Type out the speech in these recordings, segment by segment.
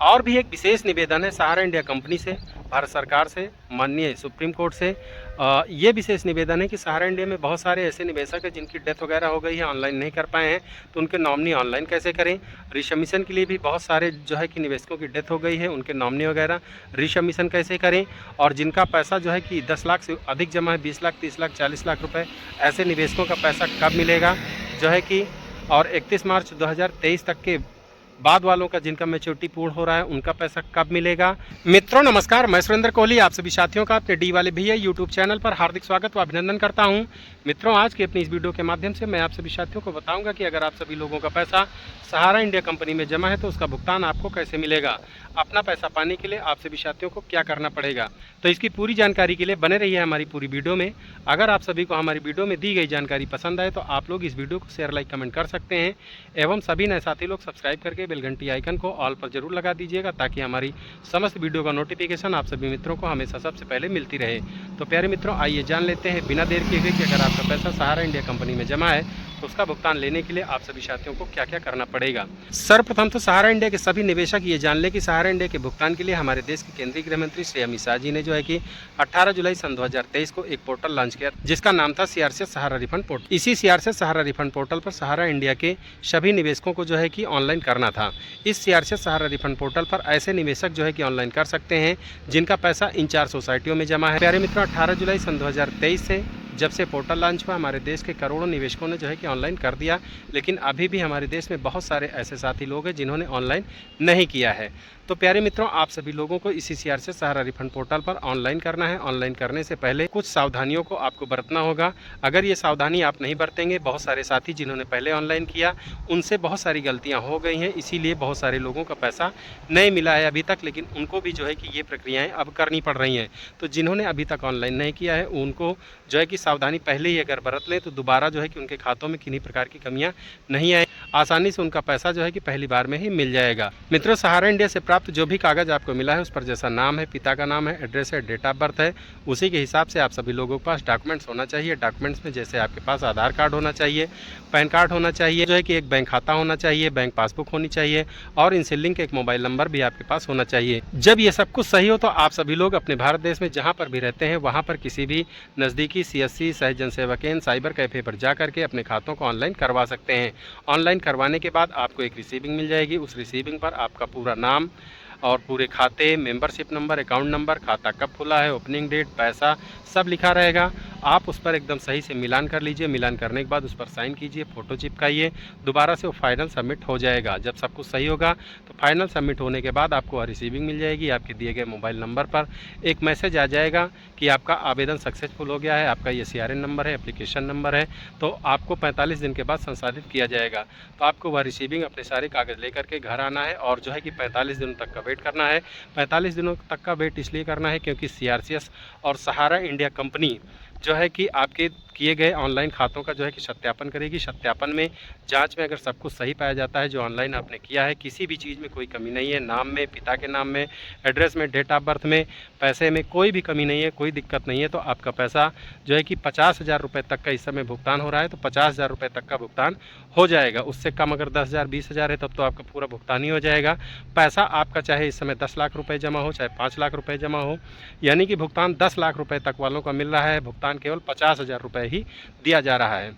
और भी एक विशेष निवेदन है सहारा इंडिया कंपनी से, भारत सरकार से, माननीय सुप्रीम कोर्ट से। ये विशेष निवेदन है कि सहारा इंडिया में बहुत सारे ऐसे निवेशक हैं जिनकी डेथ वगैरह हो गई है, ऑनलाइन नहीं कर पाए हैं, तो उनके नॉमिनी ऑनलाइन कैसे करें। रिसबमिशन के लिए भी बहुत सारे जो है कि निवेशकों की डेथ हो गई है, उनके नॉमिनी वगैरह रिसबमिशन कैसे करें। और जिनका पैसा जो है कि 10 लाख से अधिक जमा है, 20 लाख, 30 लाख, 40 लाख रुपये, ऐसे निवेशकों का पैसा कब मिलेगा जो है कि। और 31 मार्च 2023 तक के बाद वालों का जिनका मैच्योरिटी पूर्ण हो रहा है उनका पैसा कब मिलेगा। मित्रों नमस्कार, मैं सुरेंद्र कोहली आप सभी साथियों का अपने डी वाले भैया यूट्यूब चैनल पर हार्दिक स्वागत व अभिनंदन करता हूं। मित्रों आज की अपनी इस वीडियो के माध्यम से मैं आप सभी साथियों को बताऊंगा कि अगर आप सभी लोगों का पैसा सहारा इंडिया कंपनी में जमा है तो उसका भुगतान आपको कैसे मिलेगा, अपना पैसा पाने के लिए आप सभी साथियों को क्या करना पड़ेगा। तो इसकी पूरी जानकारी के लिए बने रहिए हमारी पूरी वीडियो में। अगर आप सभी को हमारी वीडियो में दी गई जानकारी पसंद आए तो आप लोग इस वीडियो को शेयर, लाइक, कमेंट कर सकते हैं एवं सभी नए साथी लोग सब्सक्राइब करके बेल घंटी आइकन को ऑल पर जरूर लगा दीजिएगा ताकि हमारी समस्त वीडियो का नोटिफिकेशन आप सभी मित्रों को हमेशा सबसे पहले मिलती रहे। तो प्यारे मित्रों आइए जान लेते हैं बिना देर किए हुए कि अगर आपका पैसा सहारा इंडिया कंपनी में जमा है तो उसका भुगतान लेने के लिए आप सभी साथियों को क्या क्या करना पड़ेगा। सर्वप्रथम तो सहारा इंडिया के सभी निवेशक ये जान ले कि सहारा इंडिया के भुगतान के लिए हमारे देश के केंद्रीय गृह मंत्री श्री अमित शाह जी ने जो है कि 18 जुलाई सन 2023 को एक पोर्टल लॉन्च किया जिसका नाम था सीआरसीएस सहारा रिफंड पोर्टल। इसी सीआरसीएस सहारा रिफंड पोर्टल पर सहारा इंडिया के सभी निवेशकों को जो है कि ऑनलाइन करना था। इस सीआरसीएस सहारा रिफंड पोर्टल पर ऐसे निवेशक जो है कि ऑनलाइन कर सकते हैं जिनका पैसा इन 4 सोसाइटियों में जमा है। प्यारे मित्रों 18 जुलाई सन 2023 से जब से पोर्टल लॉन्च हुआ हमारे देश के करोड़ों निवेशकों ने जो है कि ऑनलाइन कर दिया, लेकिन अभी भी हमारे देश में बहुत सारे ऐसे साथी लोग हैं जिन्होंने ऑनलाइन नहीं किया है। तो प्यारे मित्रों आप सभी लोगों को इसी सीआरसीएस सहारा रिफंड पोर्टल पर ऑनलाइन करना है। ऑनलाइन करने से पहले कुछ सावधानियों को आपको बरतना होगा। अगर ये सावधानी आप नहीं बरतेंगे, बहुत सारे साथी जिन्होंने पहले ऑनलाइन किया उनसे बहुत सारी गलतियां हो गई हैं, इसीलिए बहुत सारे लोगों का पैसा नहीं मिला है अभी तक, लेकिन उनको भी जो है कि ये प्रक्रियाएँ अब करनी पड़ रही हैं। तो जिन्होंने अभी तक ऑनलाइन नहीं किया है उनको जो है कि सावधानी पहले ही अगर बरत लें तो दोबारा जो है कि उनके खातों में किन्हीं प्रकार की कमियां नहीं आए, आसानी से उनका पैसा जो है कि पहली बार में ही मिल जाएगा। मित्रों सहारा इंडिया से प्राप्त जो भी कागज आपको मिला है उस पर जैसा नाम है, पिता का नाम है, एड्रेस है, डेट ऑफ बर्थ है, उसी के हिसाब से आप सभी लोगों के पास डॉक्यूमेंट्स होना चाहिए। डॉक्यूमेंट्स में जैसे आपके पास आधार कार्ड होना चाहिए, पैन कार्ड होना चाहिए, जो है कि एक बैंक खाता होना चाहिए, बैंक पासबुक होनी चाहिए और इनसे लिंक एक मोबाइल नंबर भी आपके पास होना चाहिए। जब ये सब कुछ सही हो तो आप सभी लोग अपने भारत देश में जहाँ पर भी रहते हैं वहाँ पर किसी भी नज़दीकी सीएससी, सहज जन सेवा केंद्र, साइबर कैफे पर जा करके अपने खातों को ऑनलाइन करवा सकते हैं। ऑनलाइन करवाने के बाद आपको एक रिसीविंग मिल जाएगी। उस रिसीविंग पर आपका पूरा नाम और पूरे खाते, मेंबरशिप नंबर, अकाउंट नंबर, खाता कब खुला है, ओपनिंग डेट, पैसा सब लिखा रहेगा। आप उस पर एकदम सही से मिलान कर लीजिए। मिलान करने के बाद उस पर साइन कीजिए, फ़ोटो चिपकाइए, दोबारा से वो फाइनल सबमिट हो जाएगा। जब सब कुछ सही होगा तो फाइनल सबमिट होने के बाद आपको रिसीविंग मिल जाएगी। आपके दिए गए मोबाइल नंबर पर एक मैसेज आ जाएगा कि आपका आवेदन सक्सेसफुल हो गया है, आपका ये CRN नंबर है, एप्लीकेशन नंबर है, तो आपको 45 दिन के बाद संसाधित किया जाएगा। तो आपको वह रिसीविंग अपने सारे कागज़ लेकर के घर आना है और जो है कि 45 दिनों तक का वेट करना है। 45 दिनों तक का वेट इसलिए करना है क्योंकि सीआरसीएस और सहारा इंडिया कंपनी जो है कि आपके किए गए ऑनलाइन खातों का जो है कि सत्यापन करेगी। सत्यापन में जांच में अगर सब कुछ सही पाया जाता है, जो ऑनलाइन आपने किया है किसी भी चीज़ में कोई कमी नहीं है, नाम में, पिता के नाम में, एड्रेस में, डेट ऑफ बर्थ में, पैसे में कोई भी कमी नहीं है, कोई दिक्कत नहीं है, तो आपका पैसा जो है कि 50,000 रुपये तक का इस समय भुगतान हो रहा है तो 50,000 रुपये तक का भुगतान हो जाएगा। उससे कम अगर 10,000, 20,000 है तब तो आपका पूरा भुगतान ही हो जाएगा। पैसा आपका चाहे इस समय 10 लाख रुपये जमा हो, चाहे 5 लाख रुपये जमा हो, यानी कि भुगतान 10 लाख रुपये तक वालों का मिल रहा है, भुगतान केवल 50,000 रुपये ही दिया जा रहा है।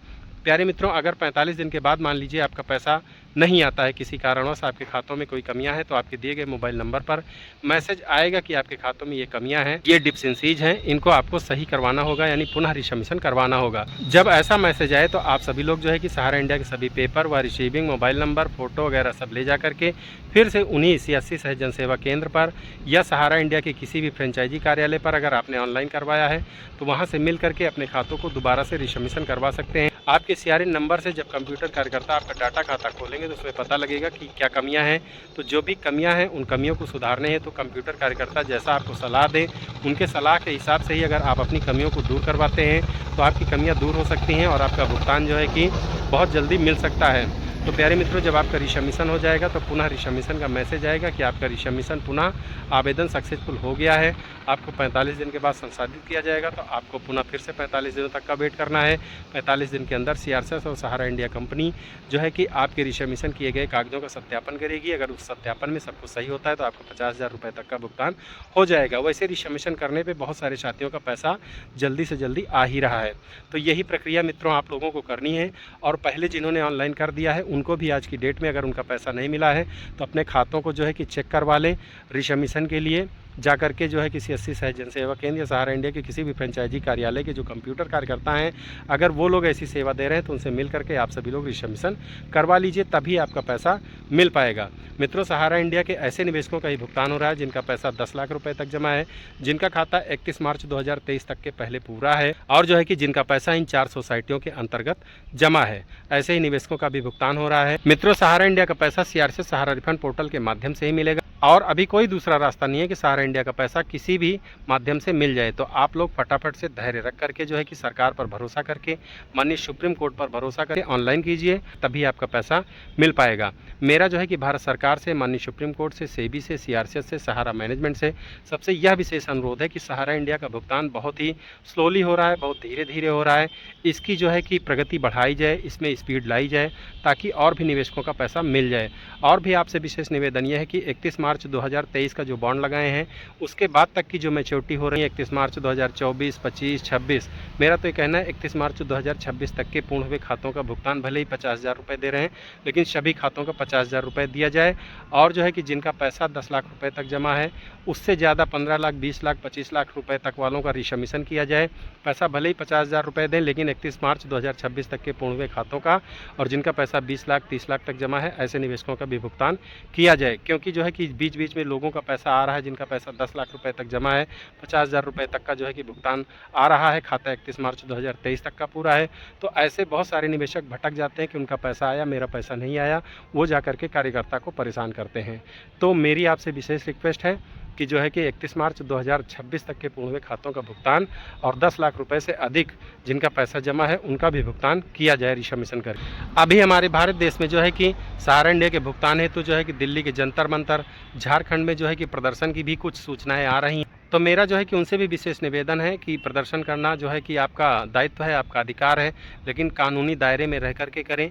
प्यारे मित्रों अगर 45 दिन के बाद मान लीजिए आपका पैसा नहीं आता है, किसी कारणवश आपके खातों में कोई कमियां हैं, तो आपके दिए गए मोबाइल नंबर पर मैसेज आएगा कि आपके खातों में ये कमियां हैं, ये डिफिशिएंसीज हैं, इनको आपको सही करवाना होगा, यानी पुनः रिसबमिशन करवाना होगा। जब ऐसा मैसेज आए तो आप सभी लोग जो है कि सहारा इंडिया के सभी पेपर व रिसीविंग, मोबाइल नंबर, फोटो वगैरह सब ले जा करके फिर से उन्हीं CSC सहज जन सेवा केंद्र पर या सहारा इंडिया के किसी भी फ्रेंचाइजी कार्यालय पर अगर आपने ऑनलाइन करवाया है तो वहाँ से मिल करके अपने खातों को दोबारा से रिसबमिशन करवा सकते हैं। आपके CRN नंबर से जब कंप्यूटर कार्यकर्ता आपका डाटा खाता खोलेंगे तो उसमें पता लगेगा कि क्या कमियां हैं। तो जो भी कमियां हैं उन कमियों को सुधारने हैं तो कंप्यूटर कार्यकर्ता जैसा आपको सलाह दें उनके सलाह के हिसाब से ही अगर आप अपनी कमियों को दूर करवाते हैं तो आपकी कमियां दूर हो सकती हैं और आपका भुगतान जो है कि बहुत जल्दी मिल सकता है। तो प्यारे मित्रों, जब आपका रिसबमिशन हो जाएगा तो पुनः रिसबमिशन का मैसेज आएगा कि आपका रिसबमिशन पुनः आवेदन सक्सेसफुल हो गया है। आपको 45 दिन के बाद संसाधित किया जाएगा, तो आपको पुनः फिर से 45 दिनों तक का वेट करना है। 45 दिन के अंदर सीआरसीएस और सहारा इंडिया कंपनी जो है कि आपके रिसबमिशन किए गए कागजों का सत्यापन करेगी। अगर उस सत्यापन में सब कुछ सही होता है तो आपको 50,000 रुपये तक का भुगतान हो जाएगा। वैसे रिसबमिशन करने पर बहुत सारे साथियों का पैसा जल्दी से जल्दी आ ही रहा है। तो यही प्रक्रिया मित्रों आप लोगों को करनी है। और पहले जिन्होंने ऑनलाइन कर दिया है उनको भी आज की डेट में अगर उनका पैसा नहीं मिला है तो अपने खातों को जो है कि चेक करवा लें। रिसबमिशन के लिए जा करके जो है किसी 80 सहज जन सेवा केंद्र या सहारा इंडिया के किसी भी फ्रेंचाइजी कार्यालय के जो कंप्यूटर कार्यकर्ता हैं, अगर वो लोग ऐसी सेवा दे रहे हैं तो उनसे मिल करके आप सभी लोग रिसबमिशन करवा लीजिए, तभी आपका पैसा मिल पाएगा। मित्रों, सहारा इंडिया के ऐसे निवेशकों का ही भुगतान हो रहा है जिनका पैसा 10 लाख रुपए तक जमा है, जिनका खाता 31 मार्च 2023 तक के पहले पूरा है और जो है कि जिनका पैसा इन 4 सोसाइटियों के अंतर्गत जमा है। ऐसे ही निवेशकों का भी भुगतान हो रहा है। मित्रों, सहारा इंडिया का पैसा सीआरसीएस सहारा रिफंड पोर्टल के माध्यम से ही मिलेगा और अभी कोई दूसरा रास्ता नहीं है कि सहारा इंडिया का पैसा किसी भी माध्यम से मिल जाए। तो आप लोग फटाफट से धैर्य रख करके जो है कि सरकार पर भरोसा करके, माननीय सुप्रीम कोर्ट पर भरोसा करके ऑनलाइन कीजिए, तभी आपका पैसा मिल पाएगा। मेरा जो है कि भारत सरकार से, माननीय सुप्रीम कोर्ट से, सेबी से, सीआरसीएस से, सहारा मैनेजमेंट से सबसे यह विशेष अनुरोध है कि सहारा इंडिया का भुगतान बहुत ही स्लोली हो रहा है, बहुत धीरे धीरे हो रहा है। इसकी जो है कि प्रगति बढ़ाई जाए, इसमें स्पीड लाई जाए ताकि और भी निवेशकों का पैसा मिल जाए। और भी आपसे विशेष निवेदन यह है कि 31 मार्च 2023 का जो बॉन्ड लगाए हैं उसके बाद तक की जो मैच्योरिटी हो रही है 31 मार्च 2024, 25, 26, मेरा तो ये कहना है 31 मार्च 2026 तक के पूर्ण हुए खातों का भुगतान भले ही 50,000 रुपये दे रहे हैं, लेकिन सभी खातों का 50,000 रुपये दिया जाए। और जो है कि जिनका पैसा 10 लाख रुपये तक जमा है उससे ज़्यादा 15 लाख, 20 लाख, 25 लाख रुपये तक वालों का रिसबमिशन किया जाए। पैसा भले ही 50,000 रुपये दें, लेकिन 31 मार्च 2026 तक के पूर्ण हुए खातों का और जिनका पैसा 20 लाख, 30 लाख तक जमा है, ऐसे निवेशकों का भी भुगतान किया जाए। क्योंकि जो है कि बीच बीच में लोगों का पैसा आ रहा है जिनका पैसा 10 लाख रुपए तक जमा है, 50,000 रुपये तक का जो है कि भुगतान आ रहा है, खाता 31 मार्च 2023 तक का पूरा है। तो ऐसे बहुत सारे निवेशक भटक जाते हैं कि उनका पैसा आया, मेरा पैसा नहीं आया, वो जा करके कार्यकर्ता को परेशान करते हैं। तो मेरी आपसे विशेष रिक्वेस्ट है कि जो है कि 31 मार्च 2026 तक के पूर्ण हुए खातों का भुगतान और 10 लाख रुपए से अधिक जिनका पैसा जमा है उनका भी भुगतान किया जाए रिसबमिशन करके। अभी हमारे भारत देश में जो है कि सहारा इंडिया के भुगतान हेतु जो है कि दिल्ली के जंतर मंतर, झारखंड में जो है कि प्रदर्शन की भी कुछ सूचनाएं आ रही हैं। तो मेरा जो है कि उनसे भी विशेष निवेदन है कि प्रदर्शन करना जो है कि आपका दायित्व है, आपका अधिकार है, लेकिन कानूनी दायरे में रह करके करें।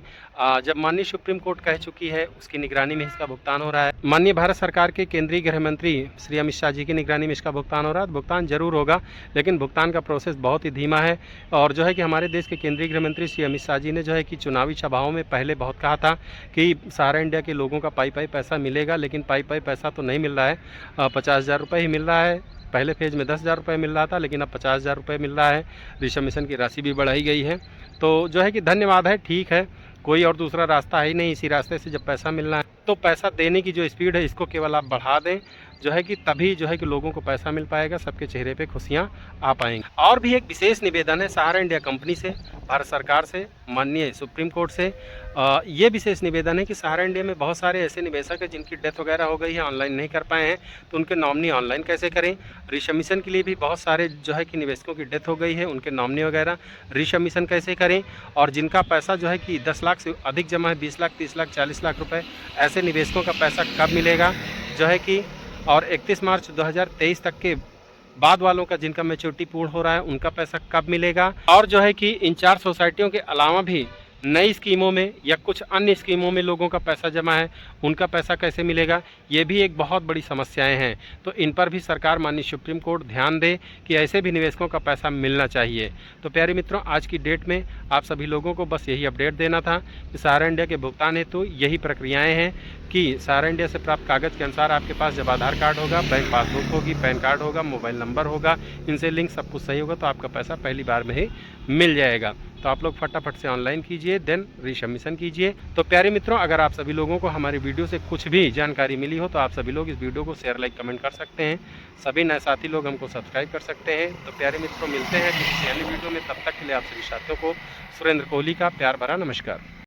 जब माननीय सुप्रीम कोर्ट कह चुकी है उसकी निगरानी में इसका भुगतान हो रहा है, माननीय भारत सरकार के केंद्रीय गृह मंत्री श्री अमित शाह जी की निगरानी में इसका भुगतान हो रहा है, तो भुगतान जरूर होगा, लेकिन भुगतान का प्रोसेस बहुत ही धीमा है। और जो है कि हमारे देश के केंद्रीय गृह मंत्री श्री अमित शाह जी ने जो है कि चुनावी सभाओं में पहले बहुत कहा था कि सहारा इंडिया के लोगों का पाई पैसा मिलेगा, लेकिन पाई पैसा तो नहीं मिल रहा है। 50,000 रुपये ही मिल रहा है। पहले फेज़ में 10,000 रुपये मिल रहा था, लेकिन अब 50,000 रुपये मिल रहा है। रिसबमिशन की राशि भी बढ़ाई गई है। तो जो है कि धन्यवाद है, ठीक है, कोई और दूसरा रास्ता है ही नहीं। इसी रास्ते से जब पैसा मिलना है तो पैसा देने की जो स्पीड है इसको केवल आप बढ़ा दें, जो है कि तभी जो है कि लोगों को पैसा मिल पाएगा, सबके चेहरे पे खुशियां आ पाएंगी। और भी एक विशेष निवेदन है सहारा इंडिया कंपनी से, भारत सरकार से, माननीय सुप्रीम कोर्ट से। ये विशेष निवेदन है कि सहारा इंडिया में बहुत सारे ऐसे निवेशक हैं जिनकी डेथ वगैरह हो गई है, ऑनलाइन नहीं कर पाए हैं, तो उनके नॉमिनी ऑनलाइन कैसे करें। रिसबमिशन के लिए भी बहुत सारे जो है कि निवेशकों की डेथ हो गई है, उनके नॉमिनी वगैरह रिसबमिशन कैसे करें। और जिनका पैसा जो है कि 10 लाख से अधिक जमा है, 20 लाख, 30 लाख, 40 लाख रुपये, ऐसे निवेशकों का पैसा कब मिलेगा जो है कि। और 31 मार्च 2023 तक के बाद वालों का जिनका मैच्योरिटी पूर्ण हो रहा है उनका पैसा कब मिलेगा। और जो है कि इन 4 सोसाइटियों के अलावा भी नई स्कीमों में या कुछ अन्य स्कीमों में लोगों का पैसा जमा है, उनका पैसा कैसे मिलेगा, ये भी एक बहुत बड़ी समस्याएं हैं। तो इन पर भी सरकार, माननीय सुप्रीम कोर्ट ध्यान दे कि ऐसे भी निवेशकों का पैसा मिलना चाहिए। तो प्यारे मित्रों, आज की डेट में आप सभी लोगों को बस यही अपडेट देना था कि सहारा इंडिया के भुगतान हेतु यही प्रक्रियाएँ हैं कि सहारा इंडिया से प्राप्त कागज़ के अनुसार आपके पास जब आधार कार्ड होगा, बैंक पासबुक होगी, पैन कार्ड होगा, मोबाइल नंबर होगा, इनसे लिंक सब कुछ सही होगा तो आपका पैसा पहली बार में ही मिल जाएगा। तो आप लोग फटाफट से ऑनलाइन कीजिए, देन रिसबमिशन कीजिए। तो प्यारे मित्रों, अगर आप सभी लोगों को हमारी वीडियो से कुछ भी जानकारी मिली हो तो आप सभी लोग इस वीडियो को शेयर, लाइक, कमेंट कर सकते हैं। सभी नए साथी लोग हमको सब्सक्राइब कर सकते हैं। तो प्यारे मित्रों, मिलते हैं किसी अन्य वीडियो में, तब तक के लिए आप सभी साथियों को सुरेंद्र कोहली का प्यार भरा नमस्कार।